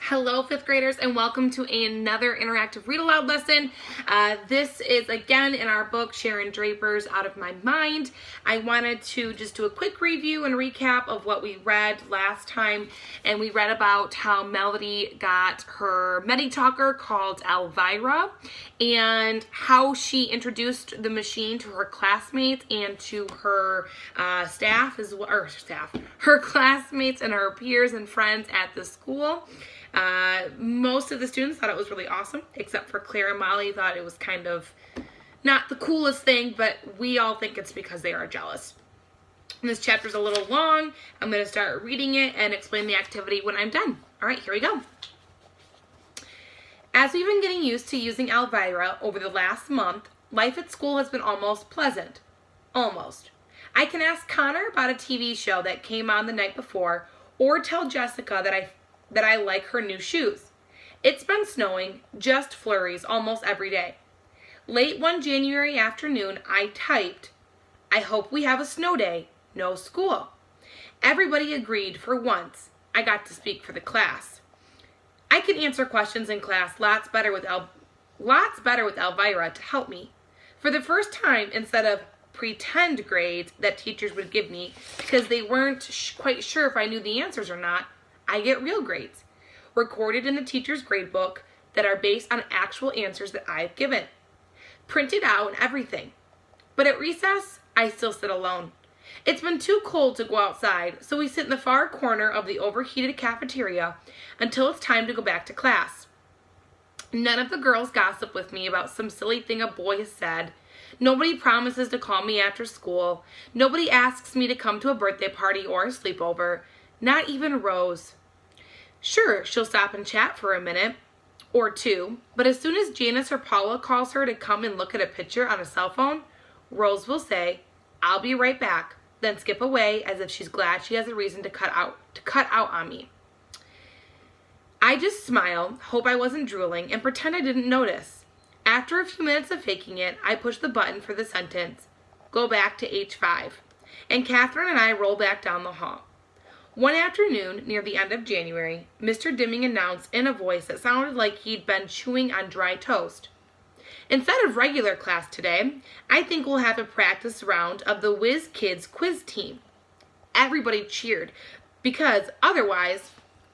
Hello, fifth graders, and welcome to another interactive read aloud lesson. This is again in our book, Sharon Draper's Out of My Mind. I wanted to just do a quick review and recap of what we read last time, and we read about how Melody got her Medi-Talker called Elvira, and how she introduced the machine to her classmates and to her her classmates and her peers and friends at the school. Most of the students thought it was really awesome, except for Claire and Molly thought it was kind of not the coolest thing, but we all think it's because they are jealous. And this chapter's a little long. I'm going to start reading it and explain the activity when I'm done. All right, here we go. As we've been getting used to using Elvira over the last month, life at school has been almost pleasant. Almost. I can ask Connor about a TV show that came on the night before, or tell Jessica that I like her new shoes. It's been snowing, just flurries, almost every day. Late one January afternoon, I typed, "I hope we have a snow day, no school." Everybody agreed for once. I got to speak for the class. I can answer questions in class lots better with Elvira to help me. For the first time, instead of pretend grades that teachers would give me because they weren't quite sure if I knew the answers or not, I get real grades, recorded in the teacher's grade book that are based on actual answers that I've given, printed out and everything. But at recess, I still sit alone. It's been too cold to go outside, so we sit in the far corner of the overheated cafeteria until it's time to go back to class. None of the girls gossip with me about some silly thing a boy has said. Nobody promises to call me after school. Nobody asks me to come to a birthday party or a sleepover. Not even Rose. Sure, she'll stop and chat for a minute or two, but as soon as Janice or Paula calls her to come and look at a picture on a cell phone, Rose will say, "I'll be right back," then skip away as if she's glad she has a reason to cut out on me. I just smile, hope I wasn't drooling, and pretend I didn't notice. After a few minutes of faking it, I push the button for the sentence, "Go back to H5," and Catherine and I roll back down the hall. One afternoon, near the end of January, Mr. Dimming announced in a voice that sounded like he'd been chewing on dry toast, "Instead of regular class today, I think we'll have a practice round of the Whiz Kids quiz team." Everybody cheered, because otherwise,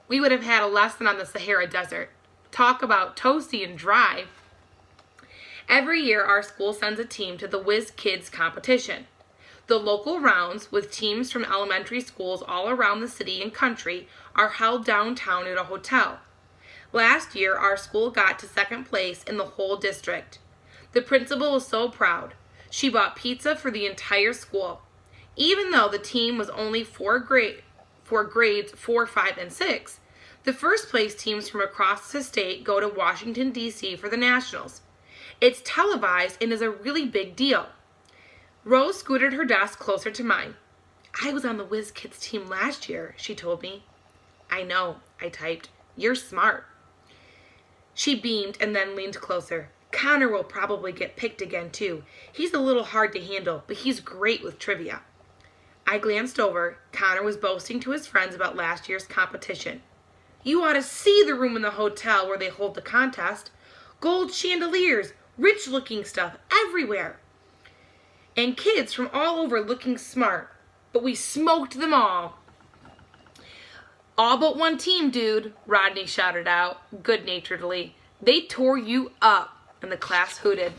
we would have had a lesson on the Sahara Desert. Talk about toasty and dry. Every year, our school sends a team to the Whiz Kids competition. The local rounds, with teams from elementary schools all around the city and country, are held downtown at a hotel. Last year, our school got to second place in the whole district. The principal was so proud. She bought pizza for the entire school. Even though the team was only for grades 4, 5, and 6, the first place teams from across the state go to Washington, D.C. for the Nationals. It's televised and is a really big deal. Rose scooted her desk closer to mine. "I was on the Whiz Kids team last year," she told me. "I know," I typed. "You're smart." She beamed and then leaned closer. "Connor will probably get picked again, too. He's a little hard to handle, but he's great with trivia." I glanced over. Connor was boasting to his friends about last year's competition. "You ought to see the room in the hotel where they hold the contest. Gold chandeliers, rich-looking stuff everywhere. And kids from all over looking smart. But we smoked them all." "All but one team, dude," Rodney shouted out, good-naturedly. "They tore you up," and the class hooted.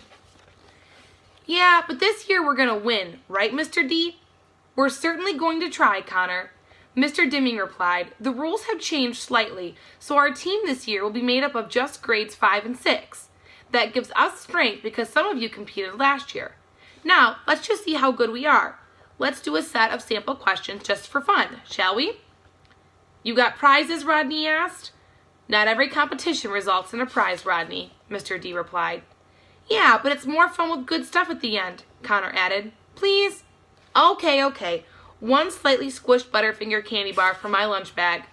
"Yeah, but this year we're going to win, right, Mr. D?" "We're certainly going to try, Connor," Mr. Dimming replied. "The rules have changed slightly, so our team this year will be made up of just grades 5 and 6. That gives us strength because some of you competed last year. Now, let's just see how good we are. Let's do a set of sample questions just for fun, shall we?" "You got prizes?" Rodney asked. "Not every competition results in a prize, Rodney," Mr. D replied. "Yeah, but it's more fun with good stuff at the end," Connor added. "Please?" Okay. One slightly squished Butterfinger candy bar from my lunch bag,"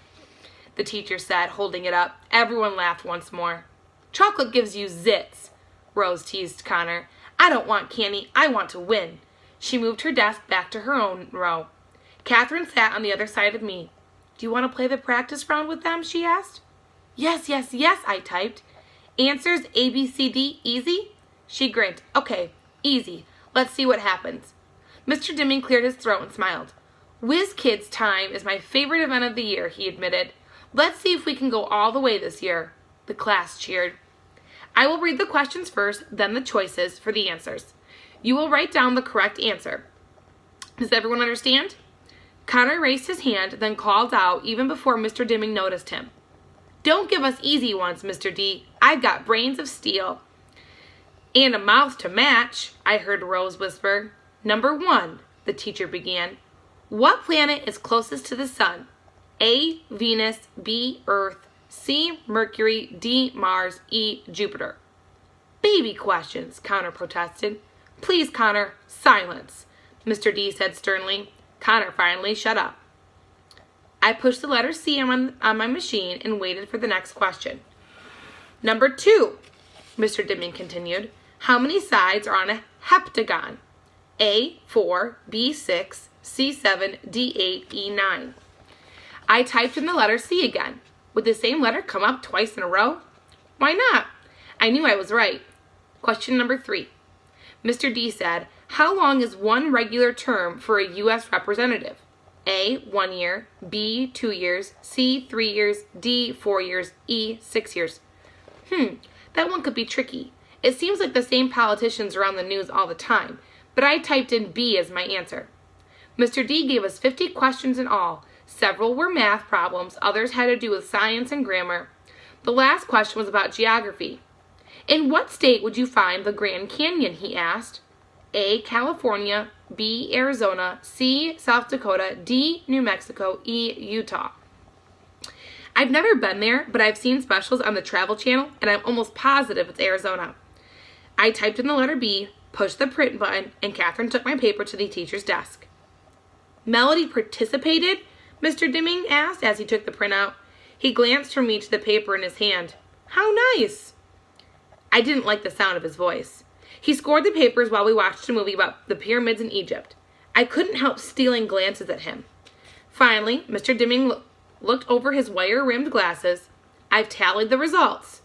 the teacher said, holding it up. Everyone laughed once more. "Chocolate gives you zits," Rose teased Connor. "I don't want candy, I want to win." She moved her desk back to her own row. Catherine sat on the other side of me. "Do you want to play the practice round with them?" she asked. Yes, yes, yes, I typed. Answers A, B, C, D, easy? She grinned. Okay, easy. Let's see what happens. Mr. Deming cleared his throat and smiled. Whiz Kids time is my favorite event of the year, he admitted. Let's see if we can go all the way this year. The class cheered. I will read the questions first, then the choices for the answers. You will write down the correct answer. Does everyone understand? Connor raised his hand, then called out even before Mr. Deming noticed him. Don't give us easy ones, Mr. D. I've got brains of steel. And a mouth to match, I heard Rose whisper. Number 1, the teacher began. What planet is closest to the sun? A, Venus, B, Earth, C, Mercury, D, Mars, E, Jupiter. Baby questions, Connor protested. Please, Connor, silence, Mr. D said sternly. Connor finally shut up. I pushed the letter C on my machine and waited for the next question. Number 2, Mr. Deming continued. How many sides are on a heptagon? A, 4, B, 6, C, 7, D, 8, E, 9. I typed in the letter C again. Would the same letter come up twice in a row? Why not? I knew I was right. Question number 3. Mr. D said, how long is one regular term for a U.S. representative? A, 1 year, B, 2 years, C, 3 years, D, 4 years, E, 6 years. That one could be tricky. It seems like the same politicians are on the news all the time, but I typed in B as my answer. Mr. D gave us 50 questions in all. Several were math problems, others had to do with science and grammar. The last question was about geography. In what state would you find the Grand Canyon, he asked. A, California, B, Arizona, C, South Dakota, D, New Mexico, E, Utah. I've never been there, but I've seen specials on the Travel Channel, and I'm almost positive it's Arizona. I typed in the letter B, pushed the print button, and Catherine took my paper to the teacher's desk. Melody participated? Mr. Deming asked as he took the print out. He glanced from me to the paper in his hand. How nice! I didn't like the sound of his voice. He scored the papers while we watched a movie about the pyramids in Egypt. I couldn't help stealing glances at him. Finally, Mr. Deming looked over his wire-rimmed glasses. I've tallied the results.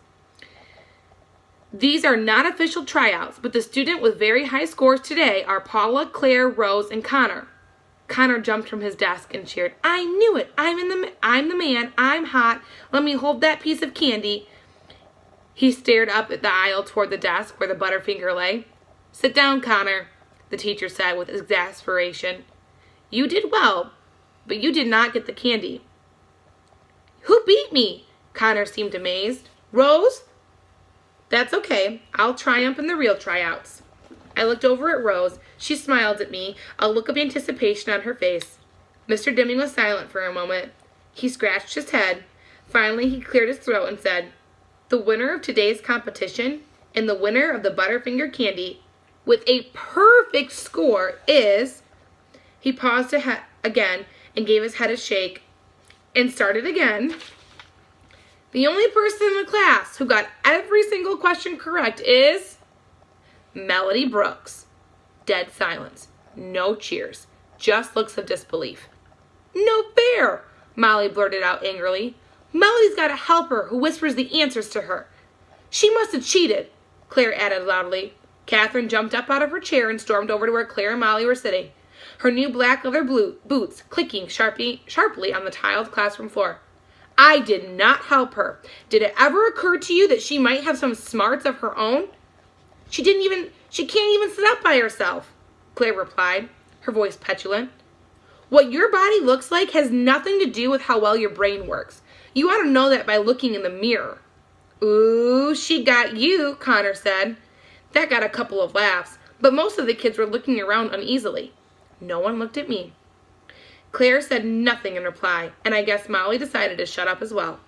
These are not official tryouts, but the student with very high scores today are Paula, Claire, Rose, and Connor. Connor jumped from his desk and cheered. I knew it. I'm the man. I'm hot. Let me hold that piece of candy. He stared up at the aisle toward the desk where the Butterfinger lay. Sit down, Connor, the teacher said with exasperation. You did well, but you did not get the candy. Who beat me? Connor seemed amazed. Rose? That's okay. I'll triumph in the real tryouts. I looked over at Rose. She smiled at me, a look of anticipation on her face. Mr. Deming was silent for a moment. He scratched his head. Finally, he cleared his throat and said, the winner of today's competition and the winner of the Butterfinger candy with a perfect score is... He paused again and gave his head a shake and started again. The only person in the class who got every single question correct is Melody Brooks. Dead silence. No cheers. Just looks of disbelief. No fair, Molly blurted out angrily. Melody's got a helper who whispers the answers to her. She must have cheated, Claire added loudly. Catherine jumped up out of her chair and stormed over to where Claire and Molly were sitting, her new black leather boots clicking sharply on the tiled classroom floor. I did not help her. Did it ever occur to you that she might have some smarts of her own? She can't even sit up by herself, Claire replied, her voice petulant. What your body looks like has nothing to do with how well your brain works. You ought to know that by looking in the mirror. Ooh, she got you, Connor said. That got a couple of laughs, but most of the kids were looking around uneasily. No one looked at me. Claire said nothing in reply, and I guess Molly decided to shut up as well.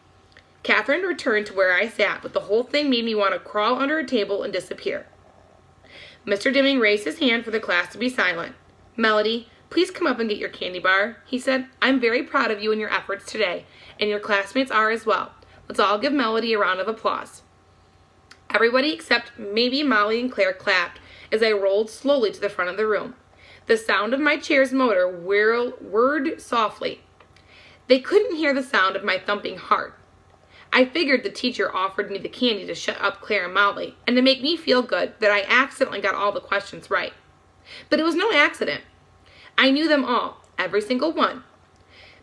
Catherine returned to where I sat, but the whole thing made me want to crawl under a table and disappear. Mr. Deming raised his hand for the class to be silent. Melody, please come up and get your candy bar, he said. I'm very proud of you and your efforts today, and your classmates are as well. Let's all give Melody a round of applause. Everybody except maybe Molly and Claire clapped as I rolled slowly to the front of the room. The sound of my chair's motor whirred softly. They couldn't hear the sound of my thumping heart. I figured the teacher offered me the candy to shut up Claire and Molly, and to make me feel good that I accidentally got all the questions right. But it was no accident. I knew them all, every single one.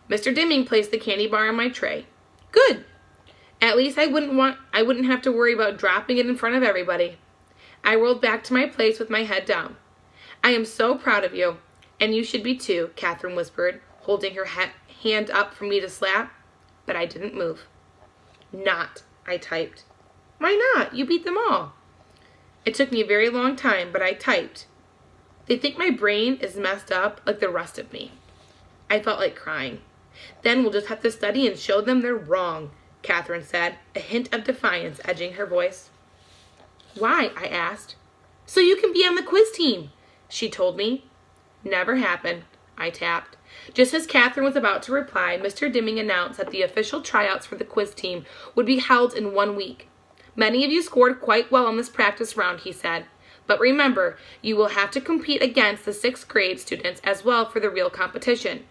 Mr. Dimming placed the candy bar on my tray. Good. At least I wouldn't have to worry about dropping it in front of everybody. I rolled back to my place with my head down. I am so proud of you, and you should be too, Catherine whispered, holding her hand up for me to slap. But I didn't move. Not, I typed. Why not? You beat them all. It took me a very long time, but I typed. They think my brain is messed up like the rest of me. I felt like crying. Then we'll just have to study and show them they're wrong, Catherine said, a hint of defiance edging her voice. Why? I asked. So you can be on the quiz team, she told me. Never happened, I tapped. Just as Catherine was about to reply, Mr. Dimming announced that the official tryouts for the quiz team would be held in 1 week. Many of you scored quite well on this practice round, he said. But remember, you will have to compete against the 6th grade students as well for the real competition.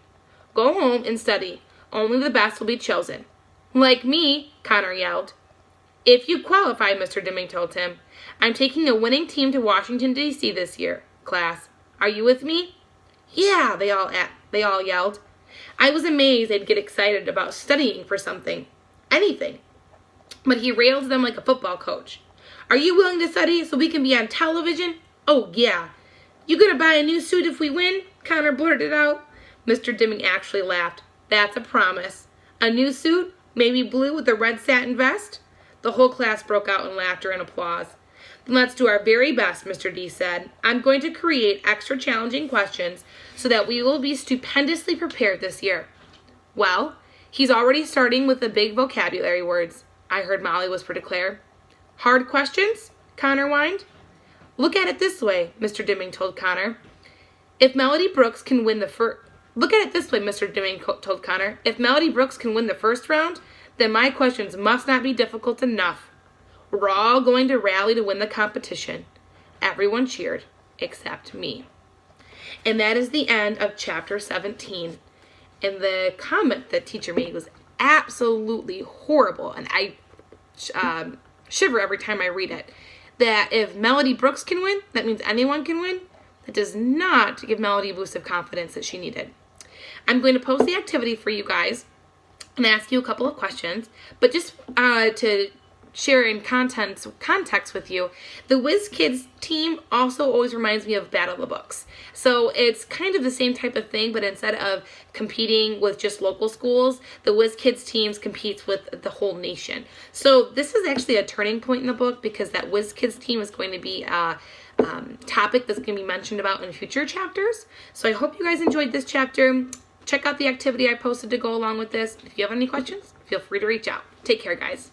Go home and study. Only the best will be chosen. Like me, Connor yelled. If you qualify, Mr. Dimming told him, I'm taking a winning team to Washington, D.C. this year, class. Are you with me? Yeah, they all yelled. I was amazed they'd get excited about studying for something. Anything. But he railed them like a football coach. Are you willing to study so we can be on television? Oh, yeah. You gonna buy a new suit if we win? Connor blurted out. Mr. Dimming actually laughed. That's a promise. A new suit? Maybe blue with a red satin vest? The whole class broke out in laughter and applause. Then let's do our very best, Mr. D said. I'm going to create extra challenging questions so that we will be stupendously prepared this year. Well, he's already starting with the big vocabulary words, I heard Molly whisper to Claire. Hard questions? Connor whined. Look at it this way, Mr. Dimming told Connor. If Melody Brooks can win the first... Look at it this way, Mr. Dimming told Connor. If Melody Brooks can win the first round, then my questions must not be difficult enough. We're all going to rally to win the competition. Everyone cheered, except me. And that is the end of chapter 17. And the comment that teacher made was absolutely horrible. And I shiver every time I read it. That if Melody Brooks can win, that means anyone can win. That does not give Melody a boost of confidence that she needed. I'm going to post the activity for you guys and ask you a couple of questions. But just to share in context with you, the Whiz Kids team also always reminds me of Battle of the Books. So it's kind of the same type of thing, but instead of competing with just local schools, the Whiz Kids teams competes with the whole nation. So this is actually a turning point in the book because that Whiz Kids team is going to be a topic that's going to be mentioned about in future chapters. So I hope you guys enjoyed this chapter. Check out the activity I posted to go along with this. If you have any questions, feel free to reach out. Take care, guys.